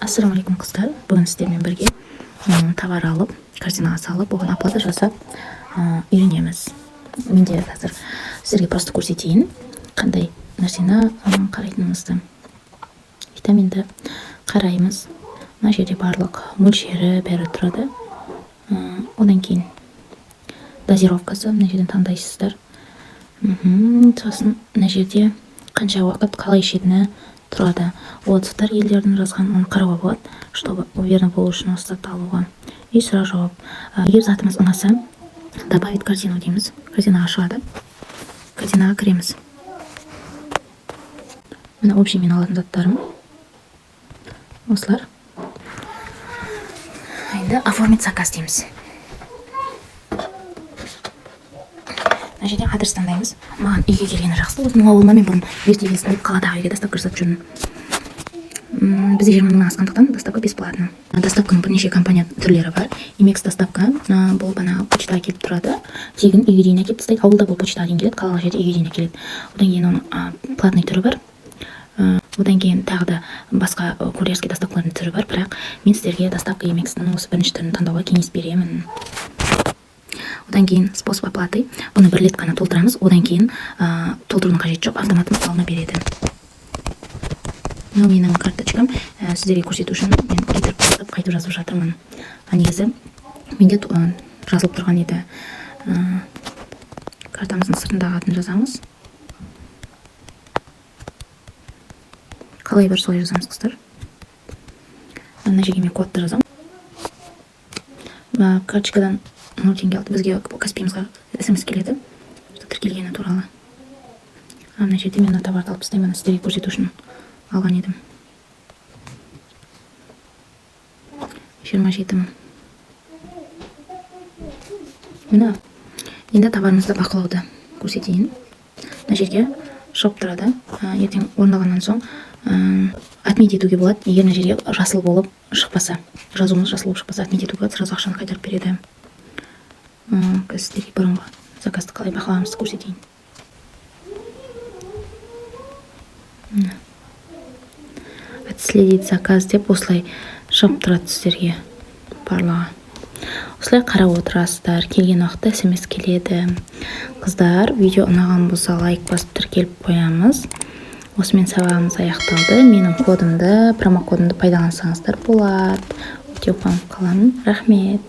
Ассалаумалейкум қыздар. Бүгін сіздермен бірге товар алып, корзинаға салып, оған оплата жасап үйренеміз. Мен де қазір сіздерге просто көрсетейін, қандай нәрсені қарайтынымызды. Витаминді қараймыз. Мына жерде барлық мөлшері бәрі тұрады. Одан кейін дозировкасы мына жерден таңдайсыздар. Сосын мына жерде қанша уақыт қалай ішетіні тұрады. Отзывтар елдердің жазған, оны қарауға болады, чтобы уверен болу үшін осы затты алуға. И сұрақ жауап. Егер затымыз ұнаса, добавить корзину дейміз. Корзинаға шығады. Корзинаға кіреміз. Мына общий мен алатын заттарым осылар. Енді оформить заказ дейміз. Мына жерден адрес таңдаймыз. Маған үйге келгені жақсы. Осының ауылына мен бұрын ерте келсін деп қаладағы үйге доставка жасап жүрмін. Бізде 20 мыңнан асқандықтан доставка бесплатно. Доставканың бірнеше компания түрлері бар. Имекс доставка бұл бана почтаға келіп тұрады. Тегін үйге дейін әкеліп тастайды. Ауылда бұл почтаға дейін келеді, қалалық жерде үйге дейін әкеледі. Одан кейін оның платный түрі бар. Одан кейін тағы да басқа курьерский доставкалардың түрі бар, бірақ мен сіздерге доставка Имекстің осы бірінші түрін таңдауға кеңес беремін. Одан кейін способ оплаты. Бұны бір рет қана толтырамыз. Одан кейін толтырудың қажеті жоқ, автоматом алына береді. Мынау менің карточкам. Сіздерге көрсету үшін мен кетіріп қайтып жазып жатырмын. Негізі менде жазылып тұрған еді. Картамыздың сыртындағы атын жазамыз. Қалай бар солай жазамыз, қыздар. Мына жерге мен кодты жазамын. Карточкадан 0 теңге алды. Бізге Каспиімізға смс келеді. Тіркелгені туралы. Мына жерде мен товарды алып тастаймын. Сіздерге көрсету үшін алған едім. 27 мың. Мына енді товарымызды бақылауды көрсетейін. Мына жерге шығып тұрады. Ертең орындалғаннан соң отметить етуге болады. Егер мына жерге жасыл болып шықпаса, жазуымыз жасыл болып шықпаса, отметить етуге болады, сразу ақшаны қайтарып береді. Сіздерге бұрынғы заказды қалай бақылағанымызды көрсетейін. Отследить заказ деп осылай шығып тұрады сіздерге барлығы. Осылай қарап отырасыздар. Келген уақытта смс келеді. Қыздар, видео ұнаған болса лайк басып тіркеліп қоямыз. Осымен сабағымыз аяқталды. Менің кодымды, промокодымды пайдалансаңыздар болады. Өте қуанып қаламын. Рахмет.